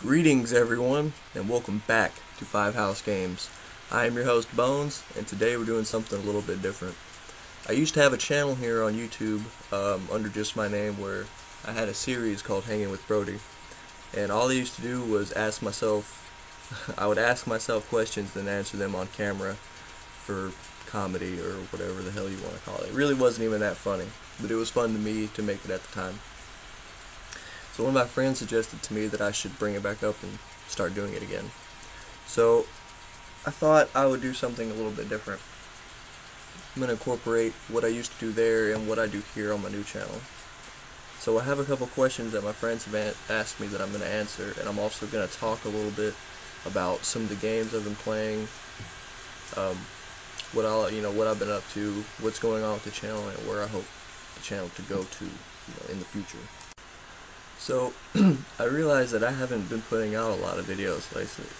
Greetings everyone, and welcome back to Five House Games. I am your host Bones, and today we're doing something a little bit different. I used to have a channel here on YouTube under just my name where I had a series called Hanging with Brody, and all I used to do was I would ask myself questions and answer them on camera for comedy or whatever the hell you want to call it. It really wasn't even that funny, but it was fun to me to make it at the time. So one of my friends suggested to me that I should bring it back up and start doing it again. So I thought I would do something a little bit different. I'm going to incorporate what I used to do there and what I do here on my new channel. So I have a couple questions that my friends have asked me that I'm going to answer, and I'm also going to talk a little bit about some of the games I've been playing, what I've been up to, what's going on with the channel, and where I hope the channel to go to, in the future. So, I realized that I haven't been putting out a lot of videos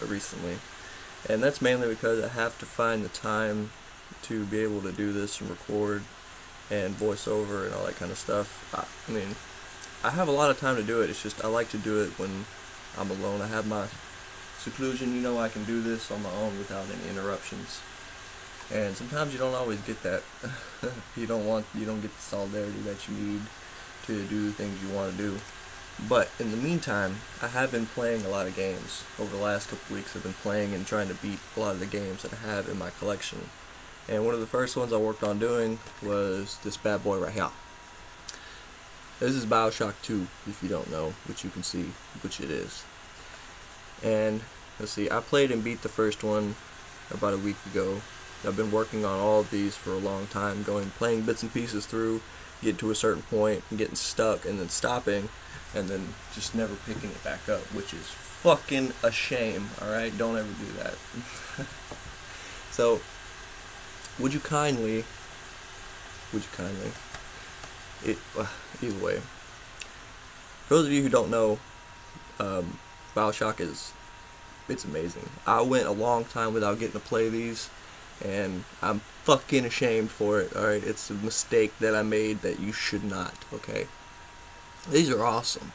recently, and that's mainly because I have to find the time to be able to do this and record and voiceover and all that kind of stuff. I have a lot of time to do it, it's just I like to do it when I'm alone. I have my seclusion, I can do this on my own without any interruptions. And sometimes you don't always get that. You don't get the solidarity that you need to do the things you want to do. But in the meantime, I have been playing a lot of games. Over the last couple weeks, I've been playing and trying to beat a lot of the games that I have in my collection. And one of the first ones I worked on doing was this bad boy right here. This is BioShock 2, if you don't know, which you can see, which it is. And, let's see, I played and beat the first one about a week ago. I've been working on all of these for a long time, playing bits and pieces through, getting to a certain point, and getting stuck, and then stopping, and then just never picking it back up, which is fucking a shame, alright? Don't ever do that. So, either way, for those of you who don't know, BioShock it's amazing. I went a long time without getting to play these, and I'm fucking ashamed for it, alright? It's a mistake that I made that you should not, okay? These are awesome.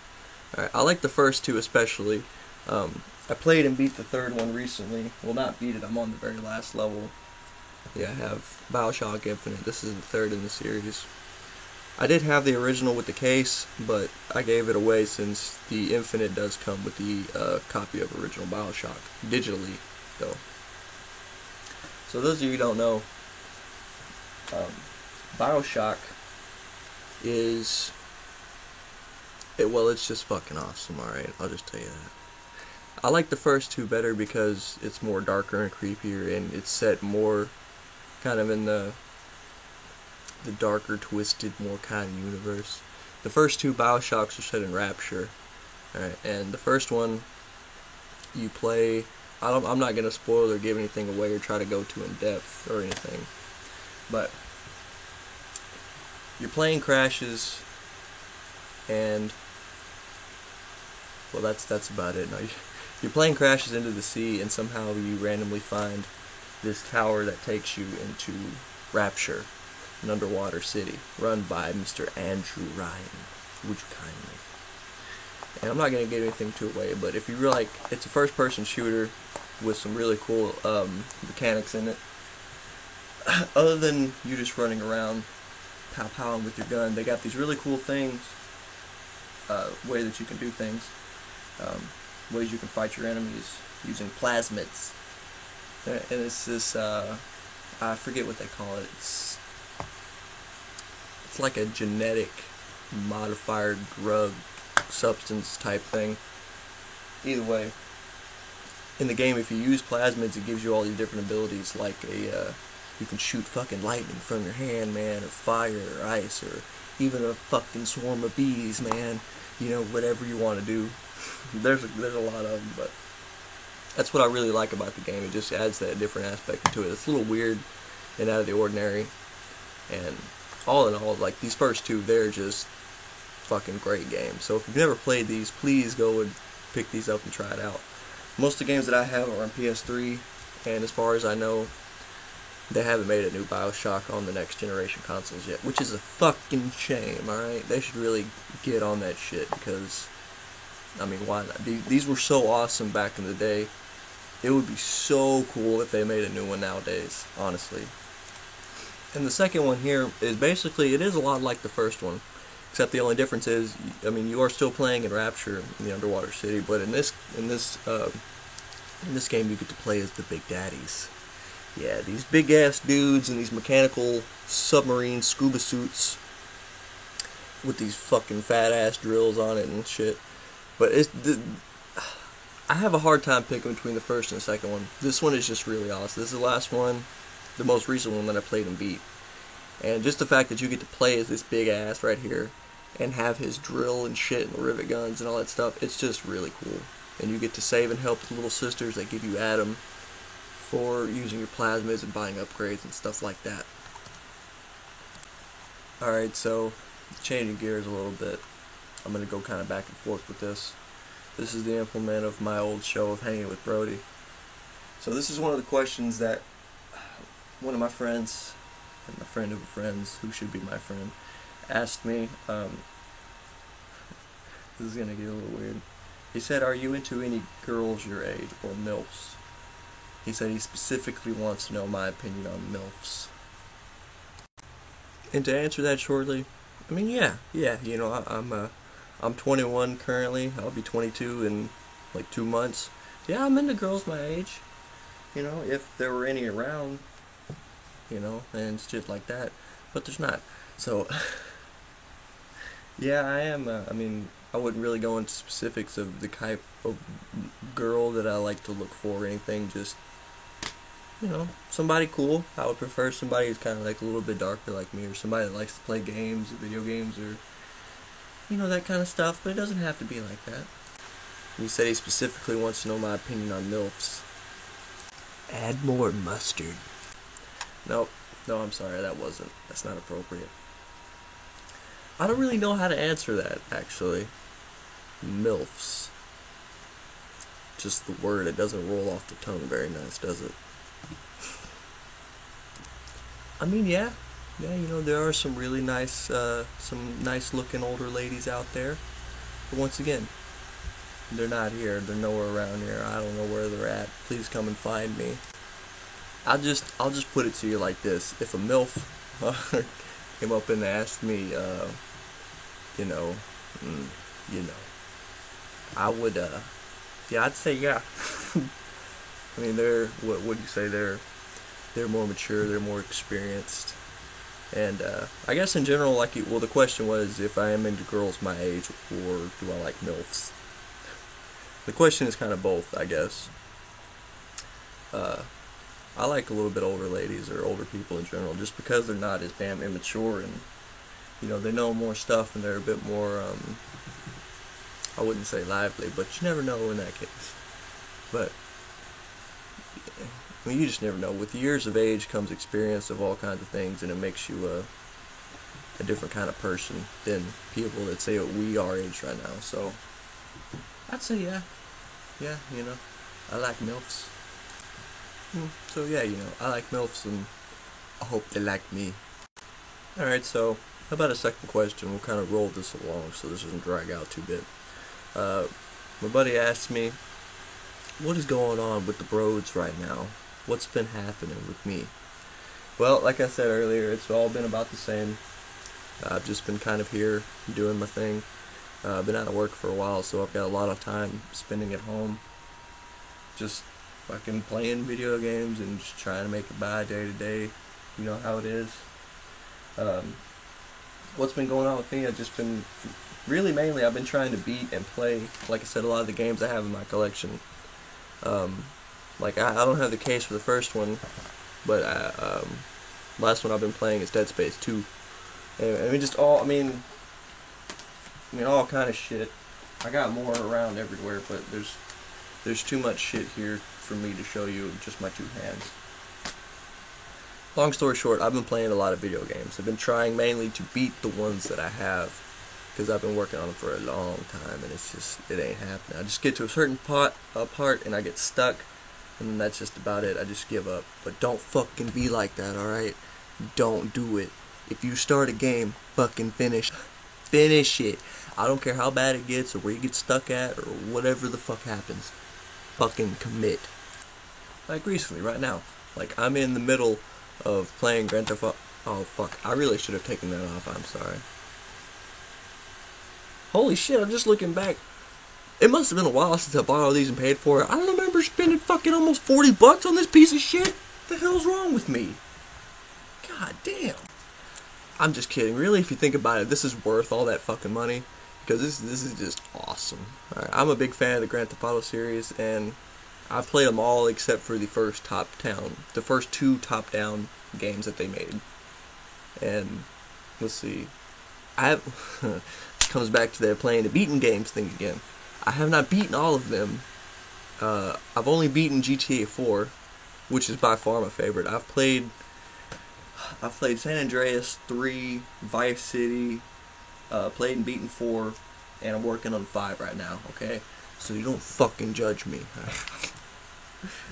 Alright, I like the first two especially. I played and beat the third one recently. Well, not beat it, I'm on the very last level. Yeah, I have BioShock Infinite. This is the third in the series. I did have the original with the case, but I gave it away since the Infinite does come with the copy of original BioShock, digitally, though. So those of you who don't know, BioShock is... it's just fucking awesome, alright? I'll just tell you that. I like the first two better because it's more darker and creepier, and it's set more kind of in the darker, twisted, more kind of universe. The first two BioShocks are set in Rapture, alright? And the first one, you play... I'm not going to spoil or give anything away or try to go too in depth or anything, but your plane crashes, and well, that's about it. No, your plane crashes into the sea, and somehow you randomly find this tower that takes you into Rapture, an underwater city run by Mr. Andrew Ryan. Would you kindly? And I'm not going to give anything too away, but if you really like, it's a first-person shooter with some really cool mechanics in it. Other than you just running around pow-powing with your gun, they got these really cool things, way that you can do things, ways you can fight your enemies using plasmids. And it's this, I forget what they call it. It's like a genetic modifier drug substance type thing. Either way, in the game, if you use plasmids, it gives you all these different abilities, like you can shoot fucking lightning from your hand, man, or fire, or ice, or even a fucking swarm of bees, man. Whatever you want to do. There's a lot of them, but that's what I really like about the game. It just adds that different aspect to it. It's a little weird and out of the ordinary, and all in all, like, these first two, they're just fucking great games. So if you've never played these, please go and pick these up and try it out. Most of the games that I have are on PS3, and as far as I know, they haven't made a new BioShock on the next generation consoles yet, which is a fucking shame, alright? They should really get on that shit, because I mean, why not? These were so awesome back in the day. It would be so cool if they made a new one nowadays, honestly. And the second one here is basically, it is a lot like the first one, except the only difference is, I mean, you are still playing in Rapture in the underwater city, but in this game you get to play as the Big Daddies. Yeah, these big ass dudes in these mechanical submarine scuba suits with these fucking fat ass drills on it and shit. But I have a hard time picking between the first and the second one. This one is just really awesome. This is the last one, the most recent one that I played and beat. And just the fact that you get to play as this big ass right here and have his drill and shit and the rivet guns and all that stuff, it's just really cool. And you get to save and help the little sisters that give you Adam for using your plasmids and buying upgrades and stuff like that. Alright, so changing gears a little bit. I'm going to go kind of back and forth with this. This is the implement of my old show of Hanging with Brody. So this is one of the questions that one of my friends, and my friend of a friend's, who should be my friend, asked me. This is going to get a little weird. He said, are you into any girls your age, or MILFs? He said he specifically wants to know my opinion on MILFs. And to answer that shortly, I mean, yeah, you know, I'm 21 currently. I'll be 22 in like 2 months. Yeah, I'm into girls my age. You know, if there were any around, you know, and shit like that. But there's not. So, yeah, I am. I mean, I wouldn't really go into specifics of the type of girl that I like to look for or anything. Just, you know, somebody cool. I would prefer somebody who's kind of like a little bit darker like me, or somebody that likes to play games, or video games, or, you know, that kind of stuff. But it doesn't have to be like that. He said he specifically wants to know my opinion on MILFs. Add more mustard. Nope. No, I'm sorry, that's not appropriate. I don't really know how to answer that, actually. MILFs. Just the word, it doesn't roll off the tongue very nice, does it? I mean, yeah, you know, there are some really nice, some nice looking older ladies out there. But once again, they're not here, they're nowhere around here, I don't know where they're at. Please come and find me. I'll just put it to you like this. If a MILF came up and asked me, you know, I would, yeah, I'd say yeah. I mean, what would you say, they're more mature, they're more experienced. And, I guess in general, like, well, the question was if I am into girls my age, or do I like MILFs? The question is kind of both, I guess. I like a little bit older ladies, or older people in general, just because they're not as damn immature, and, you know, they know more stuff, and they're a bit more, I wouldn't say lively, but you never know in that case. But, I mean, you just never know. With years of age comes experience of all kinds of things, and it makes you a different kind of person than people that say we are age right now. So, I'd say yeah, you know, I like MILFs. So yeah, you know, I like MILFs, and I hope they like me. Alright, so, how about a second question? We'll kind of roll this along so this doesn't drag out too bit. My buddy asked me, what is going on with the Broads right now? What's been happening with me? Well, like I said earlier, it's all been about the same. I've just been kind of here doing my thing. I've been out of work for a while, so I've got a lot of time spending at home. Just fucking playing video games and just trying to make it by day to day. You know how it is. What's been going on with me? I've just been, really mainly, I've been trying to beat and play, like I said, a lot of the games I have in my collection. Like, I don't have the case for the first one, but last one I've been playing is Dead Space 2. And, I mean, just all, I mean, all kind of shit. I got more around everywhere, but there's too much shit here for me to show you with just my two hands. Long story short, I've been playing a lot of video games. I've been trying mainly to beat the ones that I have, because I've been working on them for a long time, and it's just, it ain't happening. I just get to a certain part, and I get stuck, and then that's just about it. I just give up. But don't fucking be like that, alright? Don't do it. If you start a game, fucking finish it. I don't care how bad it gets or where you get stuck at or whatever the fuck happens. Fucking commit. Like recently, right now. Like, I'm in the middle of playing Grand Theft Auto. Oh, fuck. I really should have taken that off. I'm sorry. Holy shit, I'm just looking back. It must have been a while since I bought all these and paid for it. I remember spending fucking almost 40 bucks on this piece of shit. What the hell's wrong with me? God damn. I'm just kidding. Really, if you think about it, this is worth all that fucking money. Because this is just awesome. Right, I'm a big fan of the Grand Theft Auto series, and I've played them all except for the first two top-down games that they made. And let's see, it comes back to their playing the beaten games thing again. I have not beaten all of them. I've only beaten GTA 4, which is by far my favorite. I've played San Andreas 3, Vice City, played and beaten 4, and I'm working on 5 right now, okay? So you don't fucking judge me.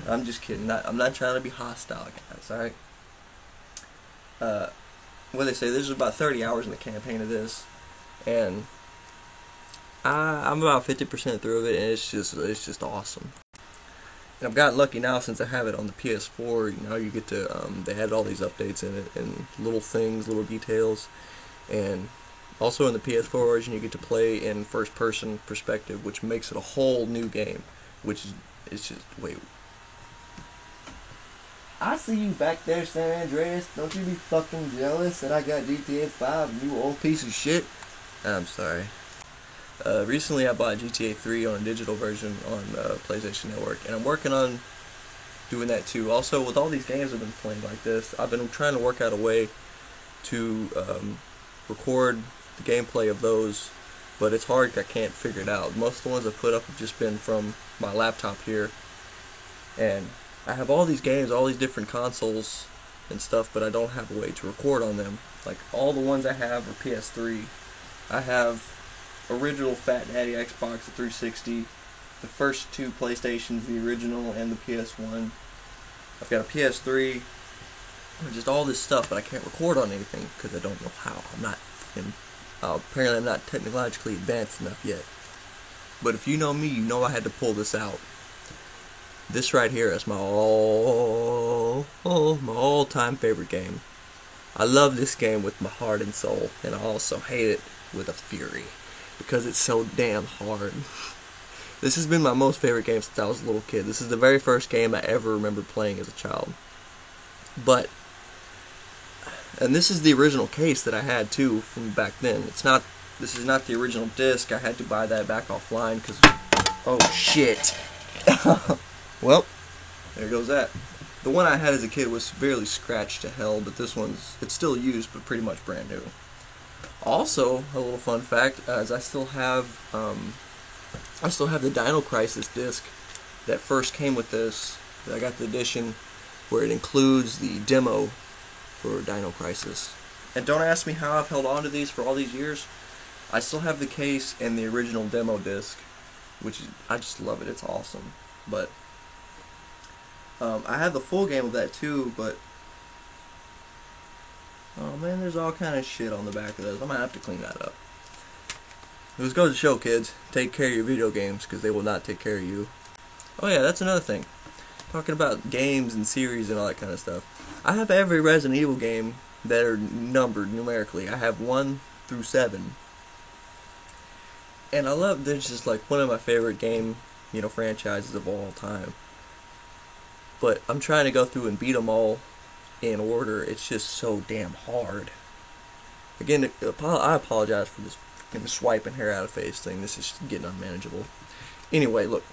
I'm just kidding. I'm not trying to be hostile, guys, alright? What they say, there's about 30 hours in the campaign of this, and I'm about 50% through of it, and it's just awesome. And I've gotten lucky now since I have it on the PS4. You know, you get to they had all these updates in it and little things, little details, and also in the PS4 version you get to play in first-person perspective, which makes it a whole new game. Which is it's just wait. I see you back there, San Andreas. Don't you be fucking jealous that I got GTA 5, you old piece of shit. I'm sorry. Recently I bought GTA 3 on a digital version on PlayStation Network, and I'm working on doing that too. Also, with all these games I've been playing like this, I've been trying to work out a way to record the gameplay of those, but it's hard. I can't figure it out. Most of the ones I've put up have just been from my laptop here, and I have all these games, all these different consoles and stuff, but I don't have a way to record on them. Like, all the ones I have are PS3. I have original Fat Daddy Xbox, the 360, the first two PlayStations, the original and the PS1. I've got a PS3, just all this stuff, but I can't record on anything because I don't know how. Apparently I'm not technologically advanced enough yet. But if you know me, you know I had to pull this out. This right here is my all-time favorite game. I love this game with my heart and soul, and I also hate it with a fury because it's so damn hard. This has been my most favorite game since I was a little kid. This is the very first game I ever remembered playing as a child. And this is the original case that I had too from back then. This is not the original disc. I had to buy that back offline because, oh shit. Well, there goes that. The one I had as a kid was severely scratched to hell, but it's still used, but pretty much brand new. Also, a little fun fact, is I still have the Dino Crisis disc that first came with this. I got the edition where it includes the demo for Dino Crisis. And don't ask me how I've held on to these for all these years. I still have the case and the original demo disc, I just love it. It's awesome. But I have the full game of that too, but oh man, there's all kind of shit on the back of those. I'm gonna have to clean that up. It just goes to show, kids, take care of your video games because they will not take care of you. Oh yeah, that's another thing. Talking about games and series and all that kind of stuff. I have every Resident Evil game that are numbered numerically. I have 1 through 7. And they're just like one of my favorite game, franchises of all time. But I'm trying to go through and beat them all in order. It's just so damn hard. Again, I apologize for this fucking swiping hair out of face thing. This is getting unmanageable. Anyway, look.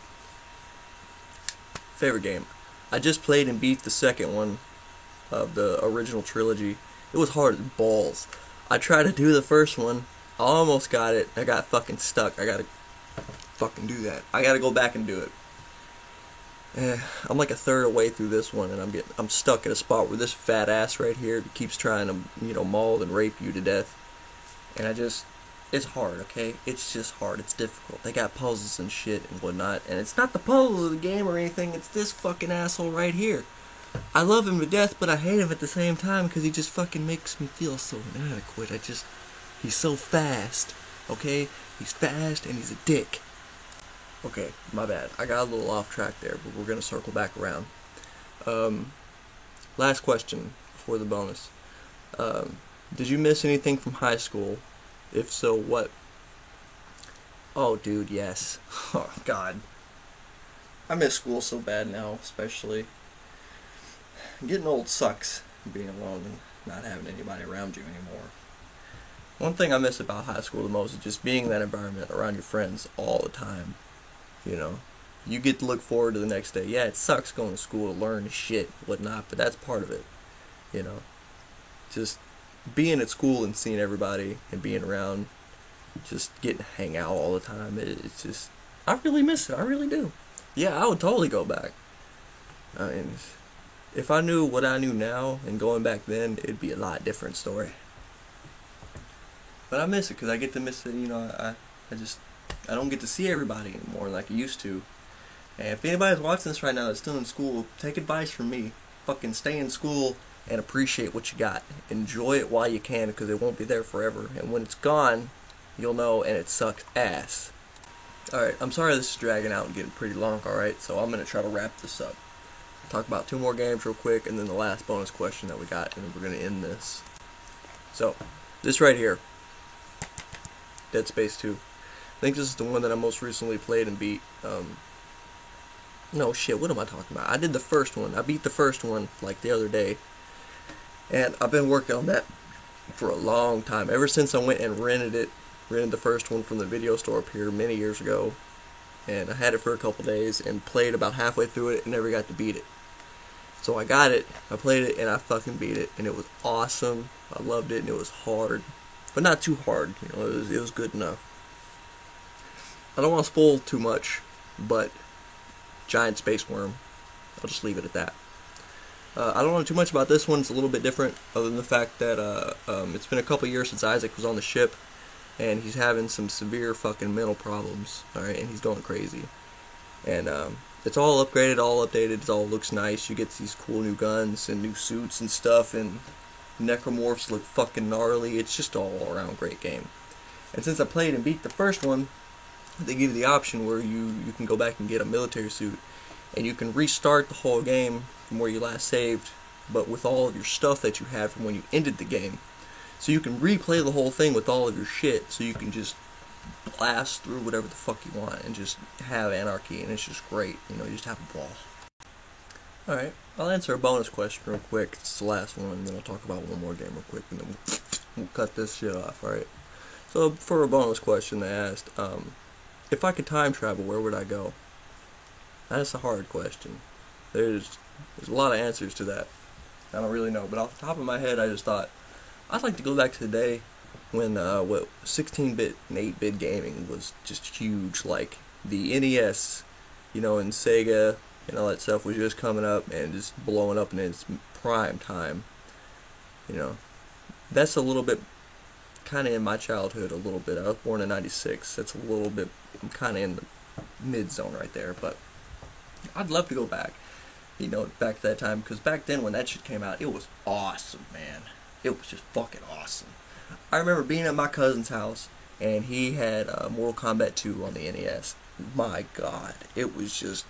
Favorite game. I just played and beat the second one of the original trilogy. It was hard as balls. I tried to do the first one. I almost got it. I got fucking stuck. I gotta fucking do that. I gotta go back and do it. I'm like a third of the way through this one, and I'm stuck at a spot where this fat ass right here keeps trying to, maul and rape you to death. And it's hard, okay? It's just hard. It's difficult. They got puzzles and shit and whatnot, and it's not the puzzles of the game or anything. It's this fucking asshole right here. I love him to death, but I hate him at the same time because he just fucking makes me feel so inadequate. He's so fast, okay? He's fast and he's a dick. Okay, my bad. I got a little off track there, but we're gonna circle back around. Last question before the bonus. Did you miss anything from high school? If so, what? Oh, dude, yes. Oh, God. I miss school so bad now, especially. Getting old sucks, being alone and not having anybody around you anymore. One thing I miss about high school the most is just being in that environment around your friends all the time. You know, you get to look forward to the next day. Yeah, it sucks going to school to learn shit, whatnot, but that's part of it. You know, just being at school and seeing everybody and being around, just getting to hang out all the time. It's just, I really miss it. I really do. Yeah, I would totally go back. I mean, if I knew what I knew now and going back then, it'd be a lot different story. But I miss it because I get to miss it. You know, I don't get to see everybody anymore like I used to. And if anybody's watching this right now that's still in school, take advice from me. Fucking stay in school and appreciate what you got. Enjoy it while you can because it won't be there forever. And when it's gone, you'll know, and it sucks ass. Alright, I'm sorry this is dragging out and getting pretty long, alright? So I'm going to try to wrap this up. Talk about 2 more games real quick, and then the last bonus question that we got, and then we're going to end this. So, this right here. Dead Space 2. I think this is the one that I most recently played and beat. No shit, what am I talking about? I did the first one. I beat the first one, like, the other day. And I've been working on that for a long time. Ever since I went and rented the first one from the video store up here many years ago. And I had it for a couple days and played about halfway through it and never got to beat it. So I got it, I played it, and I fucking beat it. And it was awesome. I loved it, and it was hard. But not too hard, you know, it was good enough. I don't want to spoil too much, but giant space worm. I'll just leave it at that. I don't know too much about this one. It's a little bit different, other than the fact that it's been a couple years since Isaac was on the ship, and he's having some severe fucking mental problems, alright, and he's going crazy. And it's all upgraded, all updated, it all looks nice. You get these cool new guns and new suits and stuff, and necromorphs look fucking gnarly. It's just all around great game. And since I played and beat the first one, they give you the option where you can go back and get a military suit, and you can restart the whole game from where you last saved, but with all of your stuff that you had from when you ended the game. So you can replay the whole thing with all of your shit, so you can just blast through whatever the fuck you want and just have anarchy, and it's just great. You know, you just have a ball. Alright, I'll answer a bonus question real quick. It's the last one, and then I'll talk about one more game real quick, and then we'll cut this shit off, alright? So, for a bonus question they asked, if I could time travel, where would I go? That's a hard question. There's a lot of answers to that. I don't really know, but off the top of my head, I just thought, I'd like to go back to the day when 16-bit and 8-bit gaming was just huge, like the NES, you know, and Sega and all that stuff was just coming up and just blowing up in its prime time. You know, that's a little bit kind of in my childhood a little bit. I was born in 96. That's a little bit, I'm kind of in the mid-zone right there, but I'd love to go back, you know, back to that time, because back then when that shit came out, it was awesome, man. It was just fucking awesome. I remember being at my cousin's house, and he had Mortal Kombat 2 on the NES. My God, it was just,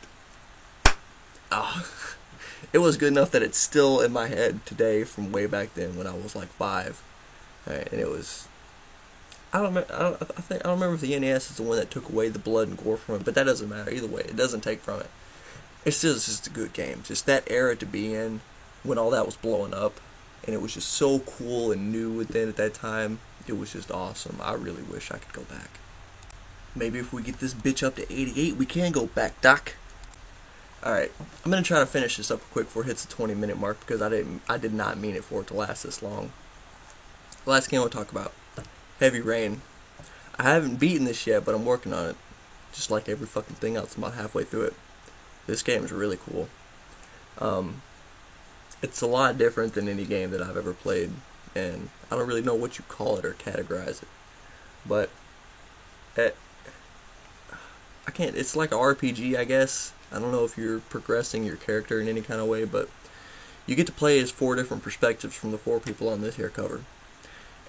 it was good enough that it's still in my head today from way back then when I was like 5. Right, and it was, I don't remember if the NES is the one that took away the blood and gore from it, but that doesn't matter either way. It doesn't take from it. It's just a good game. Just that era to be in when all that was blowing up, and it was just so cool and new within at that time. It was just awesome. I really wish I could go back. Maybe if we get this bitch up to 88, we can go back, Doc. Alright, I'm gonna try to finish this up quick before it hits the 20-minute mark, because I did not mean it for it to last this long. The last game I'll talk about, Heavy Rain. I haven't beaten this yet, but I'm working on it. Just like every fucking thing else, I'm about halfway through it. This game is really cool. It's a lot different than any game that I've ever played, and I don't really know what you call it or categorize it. But I can't. It's like an RPG, I guess. I don't know if you're progressing your character in any kind of way, but you get to play as 4 different perspectives from the 4 people on this here cover.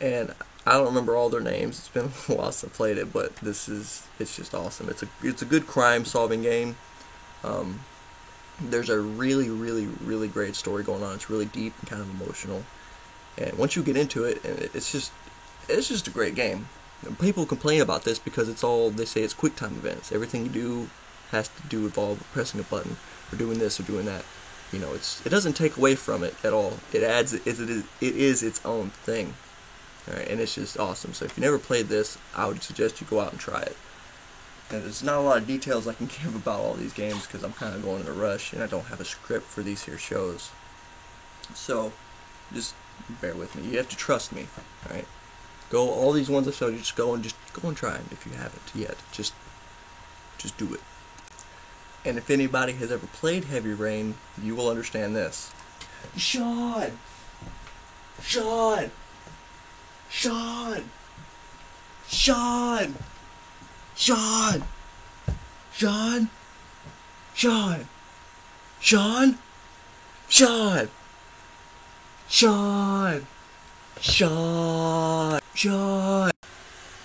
And I don't remember all their names. It's been a while since I played it, but it's just awesome. It's a good crime solving game. Um, there's a really great story going on. It's really deep and kind of emotional. And once you get into it, and it's just a great game. People complain about this because they say it's quick time events. Everything you do has to do involve pressing a button or doing this or doing that. It doesn't take away from it at all. It adds it is its own thing. All right, and it's just awesome. So if you never played this, I would suggest you go out and try it. And there's not a lot of details I can give about all these games because I'm kind of going in a rush and I don't have a script for these here shows. So just bear with me. You have to trust me. All right. All these ones I showed you. Just go and try them if you haven't yet. Just do it. And if anybody has ever played Heavy Rain, you will understand this. Sean! Sean! Sean! Sean! Sean! Sean! Sean! Sean! Sean! Sean! Sean! Sean!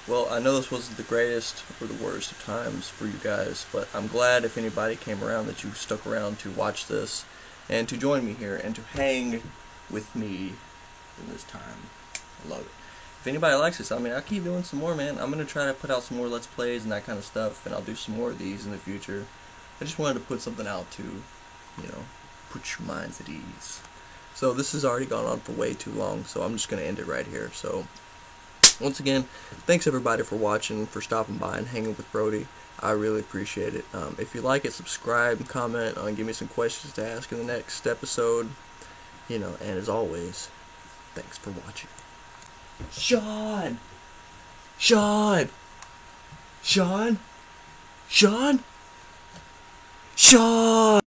Well, I know this wasn't the greatest or the worst of times for you guys, but I'm glad if anybody came around that you stuck around to watch this and to join me here and to hang with me in this time. I love it. If anybody likes this, I'll keep doing some more, man. I'm going to try to put out some more Let's Plays and that kind of stuff, and I'll do some more of these in the future. I just wanted to put something out to, put your minds at ease. So this has already gone on for way too long, so I'm just going to end it right here. So once again, thanks everybody for watching, for stopping by and hanging with Brody. I really appreciate it. If you like it, subscribe, comment, and give me some questions to ask in the next episode. And as always, thanks for watching. Sean! Sean! Sean! Sean! Sean!